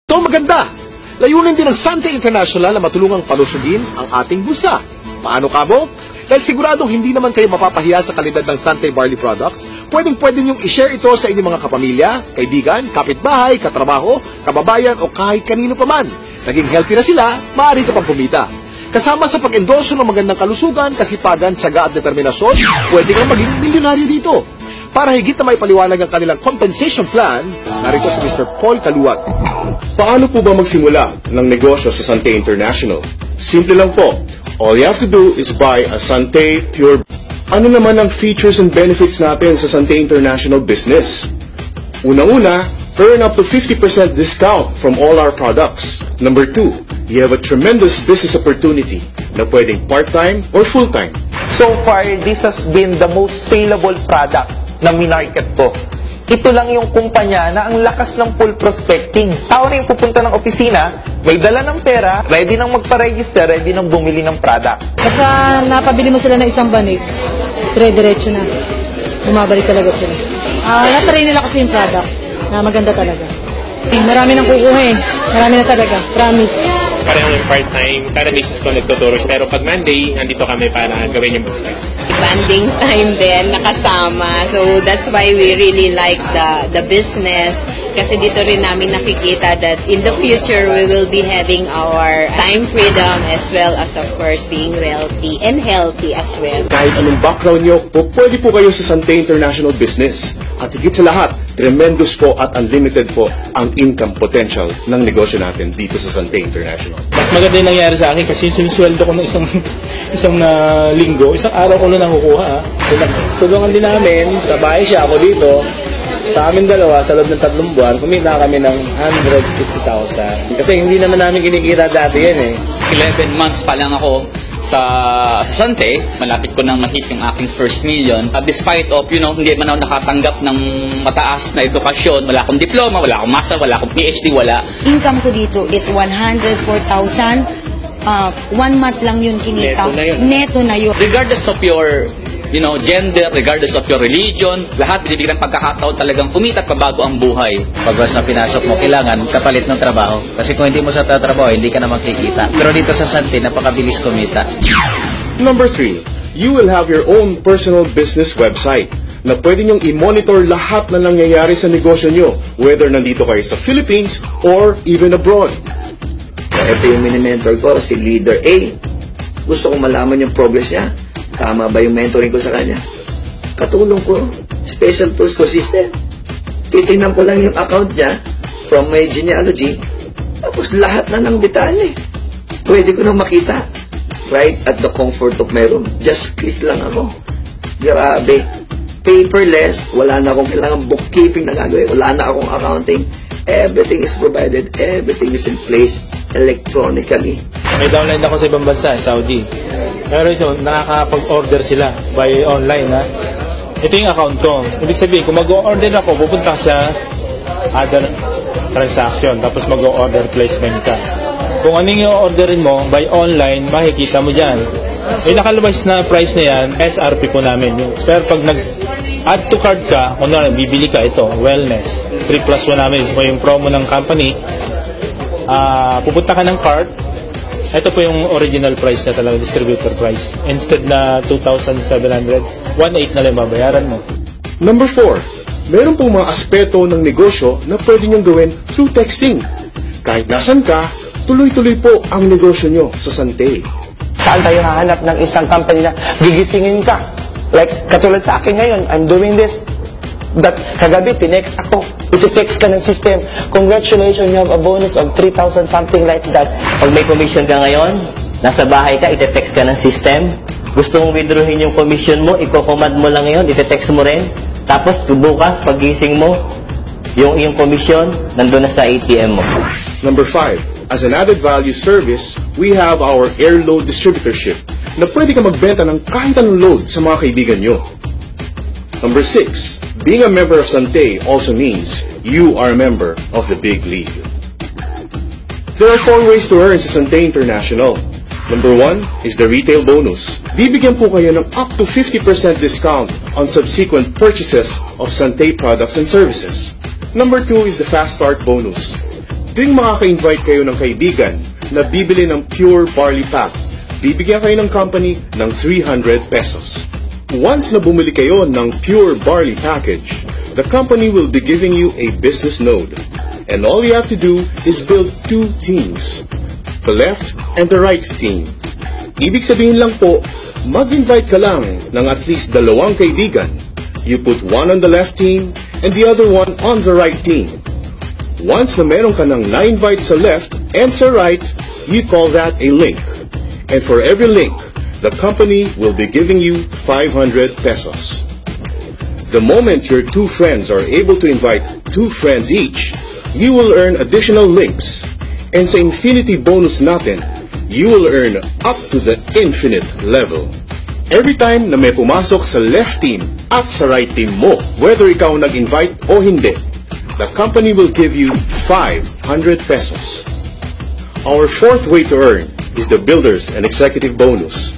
Ito maganda! Layunin din ng Sante International na matulungang palusugin ang ating bulsa. Paano kamo? Dahil siguradong hindi naman kayo mapapahiya sa kalidad ng Sante Barley Products, pwedeng-pwede niyong i-share ito sa inyong mga kapamilya, kaibigan, kapitbahay, katrabaho, kababayan o kahit kanino pa man. Naging healthy na sila, maaari ka pang kumita. Kasama sa pag-endorso ng magandang kalusugan, kasipagan, tiyaga at determinasyon, pwede kang maging milyonaryo dito. Para higit na may paliwanag ang kanilang compensation plan, narito si Mr. Paul Kaluwag. Paano po ba magsimula ng negosyo sa Sante International? Simple lang po. All you have to do is buy a Sante Pure. Ano naman ang features and benefits natin sa Sante International business? Una-una, earn up to 50% discount from all our products. Number 2, you have a tremendous business opportunity na pwedeng part-time or full-time. So far, this has been the most saleable product na minarket ko. Ito lang yung kumpanya na ang lakas ng full prospecting. Tao na yung pupunta ng opisina, may dala ng pera, ready nang magpa-register, ready nang bumili ng product. Basta napabili mo sila ng isang banig, dire-diretso na. Bumabalik talaga sila. Natry nila kasi yung product na maganda talaga. Marami nang kukuha eh. Marami na talaga. Promise. Parang yung part-time, kada basis ko nagtuturo. Pero pag Monday, nandito kami para gawin yung business. Banding time din, nakasama. So that's why we really like the business. Kasi dito rin namin nakikita that in the future, we will be having our time freedom as well as of course being wealthy and healthy as well. Kahit anong background nyo, pwede po kayo sa Sante International Business. At higit sa lahat, tremendous po at unlimited po ang income potential ng negosyo natin dito sa Sante International. Mas maganda yung nangyari sa akin kasi yung sinisweldo ko ng isang linggo, isang araw ko na nakukuha. Tulungan din namin, sa bahay siya, ako dito. Sa amin dalawa, sa loob ng 3 buwan, kumita kami ng 150,000. Kasi hindi naman namin kinikita dati yan eh. 11 months pa lang ako sa Sante, malapit ko nang ma-hit yung aking first million. Despite of, hindi man ako nakatanggap ng mataas na edukasyon, wala akong diploma, wala akong master, wala akong PhD, wala. Income ko dito is 104,000. 1 month lang yun kinita. Neto na yun. Regardless of your gender, regardless of your religion, lahat binibigyan ng pagkakataon talagang kumita at pabago ang buhay. Pag sa pinasok mo, kailangan kapalit ng trabaho. Kasi kung hindi mo sa trabaho, hindi ka na makikita. Pero dito sa Sante, napakabilis kumita. Number 3, you will have your own personal business website na pwede nyong i-monitor lahat na nangyayari sa negosyo nyo, whether nandito kayo sa Philippines or even abroad. Ito yung mini-mentor ko, si Leader A. Gusto kong malaman yung progress niya. Tama ba yung mentoring ko sa kanya? Katulong ko, special tools ko system. Titingnan ko lang yung account niya from my genealogy. Tapos lahat na ng detalye. Pwede ko nang makita. Right at the comfort of my room. Just click lang ako. Grabe. Paperless. Wala na akong kailangan bookkeeping na gagawin. Wala na akong accounting. Everything is provided. Everything is in place electronically. May downline ako sa ibang bansa, Saudi. Pero ito, nakakapag-order sila by online, ha? Ito yung account ko. Ibig sabihin, kung mag-order ako, pupunta sa other transaction, tapos mag-order placement ka. Kung anong yung orderin mo, by online, makikita mo dyan. Yung nakalabas na price na yan, SRP po namin. Pero pag nag-add to cart ka, kung bibili ka ito, wellness, 3+1 namin, yung promo ng company, pupunta ka ng cart. Ito po yung original price na talaga, distributor price. Instead na 2,700, 1,800 na lang babayaran mo. Number 4, meron pong mga aspeto ng negosyo na pwede nyong gawin through texting. Kahit nasan ka, tuloy-tuloy po ang negosyo nyo sa Sante. Saan tayo hahanap ng isang company na gigisingin ka? Like, katulad sa akin ngayon, I'm doing this. Kagabi, tinext ako. Iti-text ka ng system. Congratulations, you have a bonus of 3,000, something like that. Pag may commission ka ngayon, nasa bahay ka, iti-text ka ng system. Gusto mong withdrawin yung commission mo, i-command mo lang ngayon, iti-text mo rin. Tapos, bukas, pagising mo, yung commission, nandun na sa ATM mo. Number 5, as an added value service, we have our air load distributorship na pwede ka magbenta ng kahit anong load sa mga kaibigan nyo. Number 6, being a member of Sante also means you are a member of the big league. There are 4 ways to earn sa Sante International. Number 1 is the retail bonus. Bibigyan po kayo ng up to 50% discount on subsequent purchases of Sante products and services. Number 2 is the fast start bonus. Tuwing makaka-invite kayo ng kaibigan na bibili ng Pure Barley Pack, bibigyan kayo ng company ng 300 pesos. Once na bumili kayo ng Pure Barley Package, the company will be giving you a business node. And all you have to do is build 2 teams, the left and the right team. Ibig sabihin lang po, mag-invite ka lang ng at least 2 kaibigan. You put one on the left team and the other one on the right team. Once na meron ka ng na-invite sa left and sa right, you call that a link. And for every link, the company will be giving you 500 pesos. The moment your 2 friends are able to invite 2 friends each, you will earn additional links. And sa infinity bonus natin, you will earn up to the infinite level. Every time na may pumasok sa left team at sa right team mo, whether ikaw nag-invite o hindi, the company will give you 500 pesos. Our 4th way to earn is the Builders and Executive Bonus.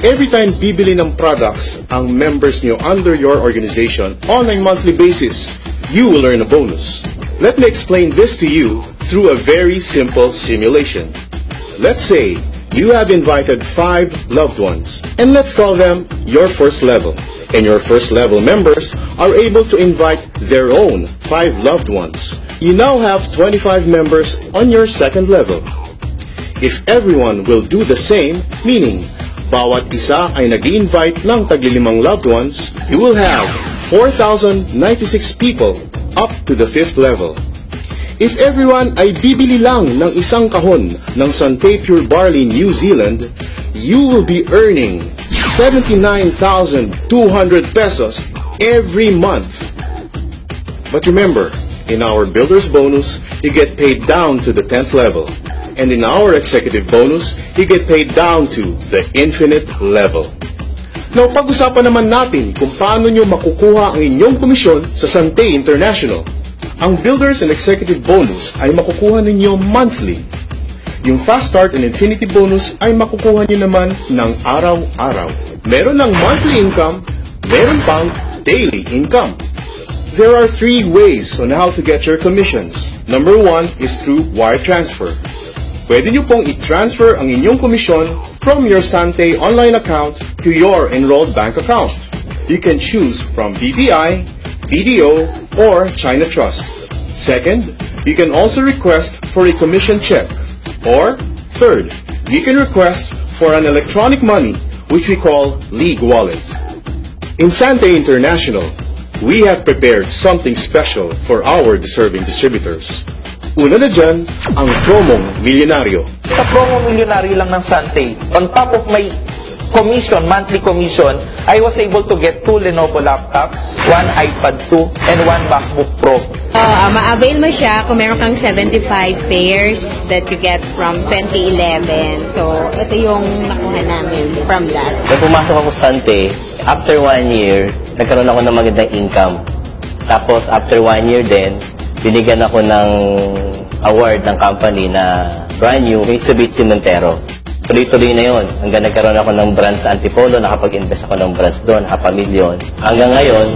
Every time bibili ng products ang members nyo under your organization on a monthly basis, you will earn a bonus. Let me explain this to you through a very simple simulation. Let's say you have invited 5 loved ones, and let's call them your first level. And your first level members are able to invite their own 5 loved ones. You now have 25 members on your second level. If everyone will do the same, meaning bawat isa ay nag-i-invite ng tagli-5 loved ones, you will have 4,096 people up to the 5th level. If everyone ay bibili lang ng isang kahon ng Sante Pure Barley New Zealand, you will be earning 79,200 pesos every month. But remember, in our Builder's Bonus, you get paid down to the 10th level. And in our Executive Bonus, you get paid down to the infinite level. Now, pag-usapan naman natin kung paano nyo makukuha ang inyong komisyon sa Sante International. Ang Builders and Executive Bonus ay makukuha ninyo monthly. Yung Fast Start and Infinity Bonus ay makukuha nyo naman ng araw-araw. Meron ng monthly income, meron pang daily income. There are 3 ways on how to get your commissions. Number 1 is through wire transfer. Pwede nyo pong i-transfer ang inyong komisyon from your Sante online account to your enrolled bank account. You can choose from BPI, BDO, or China Trust. Second, you can also request for a commission check. Or, third, you can request for an electronic money, which we call League Wallet. In Sante International, we have prepared something special for our deserving distributors. Una na dyan, ang promong milyonaryo. Sa promong milyonaryo lang ng Sante, on top of my commission, monthly commission, I was able to get 2 Lenovo laptops, 1 iPad 2, and 1 MacBook Pro. Ma-avail mo siya kung meron kang 75 pairs that you get from 2011. So, ito yung nakuha namin from that. Nung pumasok ako sa Sante, after 1 year, nagkaroon ako ng magandang income. Tapos, after 1 year din, binigyan ako ng award ng company na brand new, Mitsubishi Montero. Tuloy-tuloy na yun. Hanggang nagkaroon ako ng brand sa Antipolo, nakapag-invest ako ng brands doon, $500,000. Hanggang ngayon,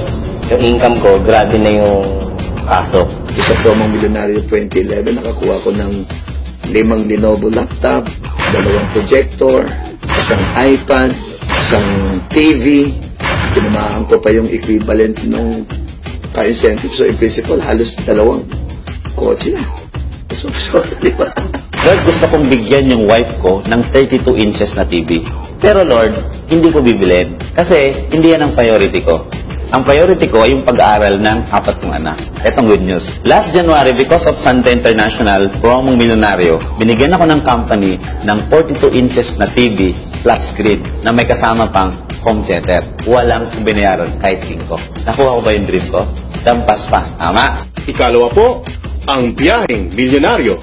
yung income ko, grabe na yung pasok. Sa promong milyonaryo 2011, nakakuha ko ng 5 Lenovo laptop, 2 projector, isang iPad, isang TV. Tinamaan ko pa yung equivalent ng ka-incentive. So, in principle, halos 2 kotse na. So, di ba? Lord, gusto kong bigyan yung wife ko ng 32 inches na TV. Pero Lord, hindi ko bibilin. Kasi hindi yan ang priority ko. Ang priority ko ay yung pag-aaral ng 4 kong anak. Etong good news. Last January, because of Sante International, promong milyonaryo, binigyan ako ng company ng 42 inches na TV, flat screen, na may kasama pang home theater. Walang binayaran kahit 5. Nakuha ko ba yung dream ko? Dampas pa. Tama? Ikalawa po, ang biyaheng milyonaryo.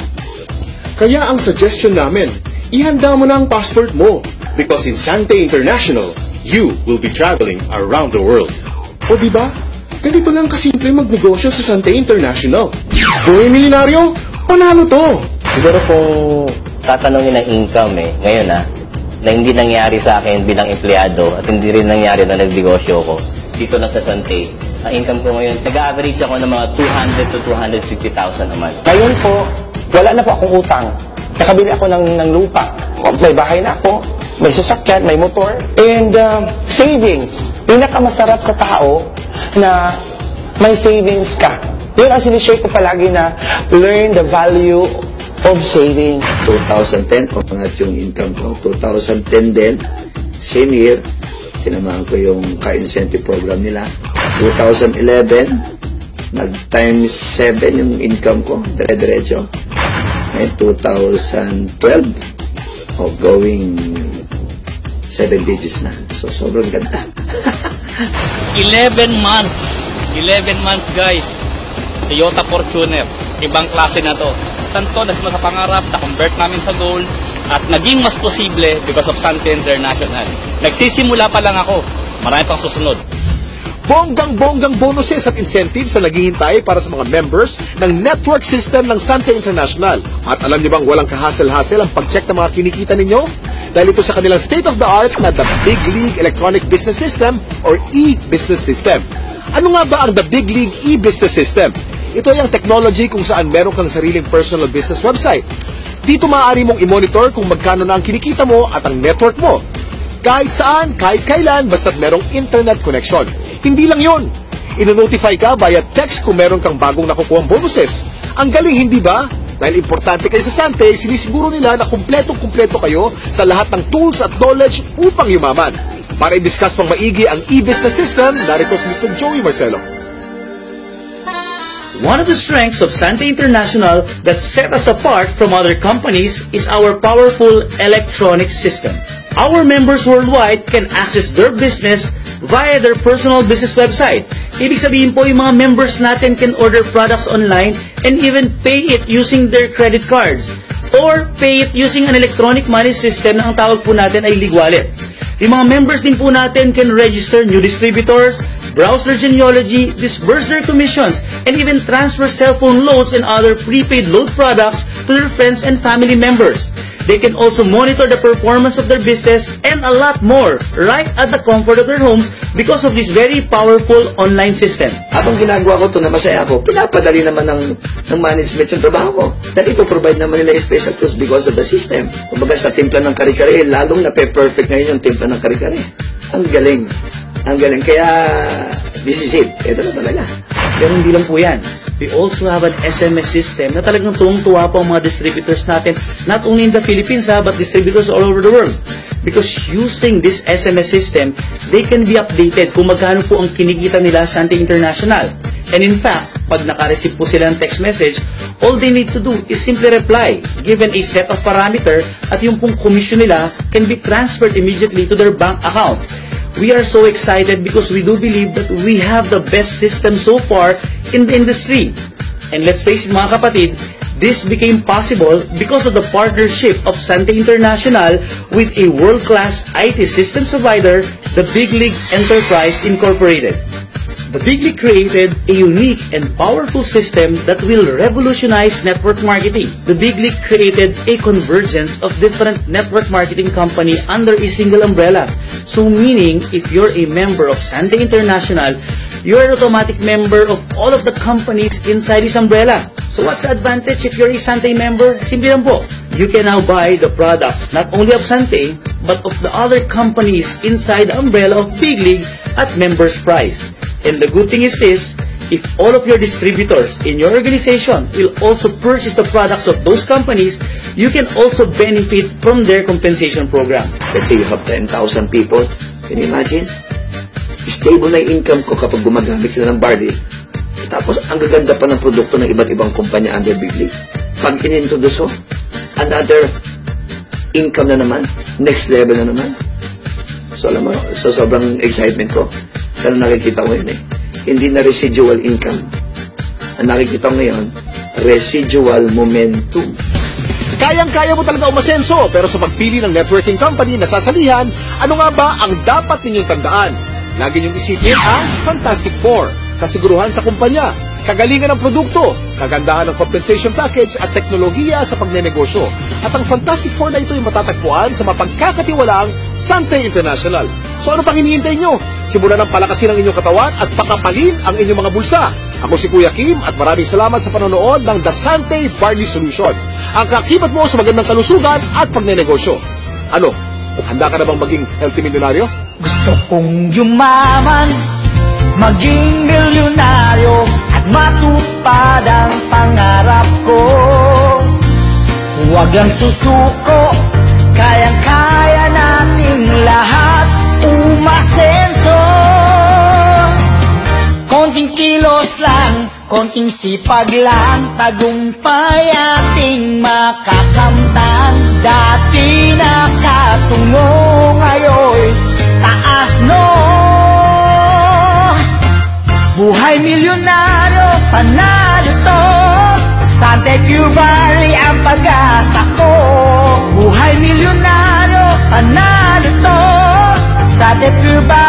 Kaya ang suggestion namin, ihanda mo na ang passport mo because in Sante International, you will be traveling around the world. O diba? Ganito lang kasimple magnegosyo sa Sante International. Buhay milyonaryo, panalo to! Siguro kung tatanungin ng income ngayon na hindi nangyari sa akin bilang empleyado at hindi rin nangyari na nagnegosyo ko dito lang sa Sante, ang income ko ngayon, nag-average ako ng mga 200 to 250,000 a month. Ngayon po, wala na po akong utang. Nakabili ako ng lupa. May bahay na ako, may sasakyan, may motor. And savings. Pinakamasarap sa tao na may savings ka. Yun ang sinishare ko palagi na learn the value of saving. 2010, papangat yung income ko. 2010 din, same year, tinamahan ko yung ka-incentive program nila. 2011, nag-times 7 yung income ko, dire-diretso. Ngayon, 2012, going 7 digits na. So, sobrang ganda. 11 months. 11 months, guys. Toyota Fortuner. Ibang klase na to. Tanto na sa pangarap, na-convert namin sa gold, at naging mas posible because of Sante International. Nagsisimula pa lang ako. Marami pang susunod. Bonggang-bonggang bonuses at incentives sa naghihintay para sa mga members ng network system ng Sante International. At alam niyo bang walang kahasel-hasel ang pag-check ng mga kinikita ninyo? Dahil ito sa kanilang state-of-the-art na The Big League Electronic Business System or e-Business System. Ano nga ba ang The Big League e-Business System? Ito ay ang technology kung saan meron kang sariling personal business website. Dito maaari mong i-monitor kung magkano na ang kinikita mo at ang network mo. Kahit saan, kahit kailan, basta't merong internet connection. Hindi lang yun. Ino-notify ka via text kung meron kang bagong nakukuhang bonuses. Ang galing, hindi ba? Dahil importante kayo sa Sante, sinisiguro nila na kumpletong-kumpleto kayo sa lahat ng tools at knowledge upang yumaman. Para i-discuss pang maigi ang e-business system, narito si Mr. Joey Marcelo. One of the strengths of Sante International that set us apart from other companies is our powerful electronic system. Our members worldwide can access their business via their personal business website. Ibig sabihin po, yung mga members natin can order products online and even pay it using their credit cards or pay it using an electronic money system na ang tawag po natin ay Ligwallet. Yung mga members din po natin can register new distributors, browse their genealogy, disburse their commissions, and even transfer cell phone loads and other prepaid load products to their friends and family members. They can also monitor the performance of their business and a lot more right at the comfort of their homes because of this very powerful online system. Habang ginagawa ko ito na masaya ako, pinapadali naman ng management yung trabaho ko. Dahil ipoprovide naman nila yung special tools because of the system. Kumbaga sa timpla ng kare-kare, lalong na-perfect ngayon yung timpla ng kare-kare. Ang galing. Ang galing. Kaya, this is it. Ito na talaga. Pero hindi lang po yan. We also have an SMS system na talagang tuwang-tuwa po ang mga distributors natin, not only in the Philippines but distributors all over the world. Because using this SMS system, they can be updated kung magkano po ang kinikita nila sa Sante International. And in fact, pag naka-receive po sila ng text message, all they need to do is simply reply, given a set of parameter, at yung pong commission nila can be transferred immediately to their bank account. We are so excited because we do believe that we have the best system so far in the industry. And let's face it mga kapatid, this became possible because of the partnership of Sante International with a world-class IT systems provider, the Big League Enterprise Incorporated. The Big League created a unique and powerful system that will revolutionize network marketing. The Big League created a convergence of different network marketing companies under a single umbrella. So meaning, if you're a member of Sante International, you're an automatic member of all of the companies inside this umbrella. So what's the advantage if you're a Sante member? Simple lang po. You can now buy the products not only of Sante, but of the other companies inside the umbrella of Big League at members price. And the good thing is this, if all of your distributors in your organization will also purchase the products of those companies, you can also benefit from their compensation program. Let's say you have 10,000 people. Can you imagine? Stable na yung income ko kapag gumagamit sila ng barley. Tapos, ang gaganda pa ng produkto ng iba't ibang kumpanya under Big League. Pag in-introduce ko, another income na naman, next level na naman. So, alam mo, so sobrang excitement ko. Saan nakikita ko yun eh. Hindi na residual income. Ang nakikita ko ngayon, residual momentum. Kayang-kaya mo talaga umasenso, pero sa pagpili ng networking company na sasalihan, ano nga ba ang dapat ninyong tandaan? Lagi niyong isipin ang Fantastic Four. Kasiguruhan sa kumpanya, kagalingan ng produkto, kagandahan ng compensation package at teknolohiya sa pagnenegosyo. At ang Fantastic Four na ito ay matatagpuan sa mapagkakatiwalaang Sante International. So ano pang hinihintay nyo? Simulan ng palakasin ang inyong katawan at pakapalin ang inyong mga bulsa. Ako si Kuya Kim at maraming salamat sa panonood ng The Sante Barley Solution. Ang kakibat mo sa magandang kalusugan at pagnenegosyo. Ano? Handa ka na bang maging healthy milyonaryo? Gusto kong yumaman, maging milyonaryo at matupad ang pangarap ko. Huwag lang susuko, kayang-kaya nating lahat umasenso. Konting kilos lang, konting sipag lang, tagumpay ating makakamtan. Dati nakatungo, ngayon taas no. Buhay milyonaryo, panalo to. Sante Barley ang pag-asa ko. Buhay milyonaryo, panalo to. Sante Barley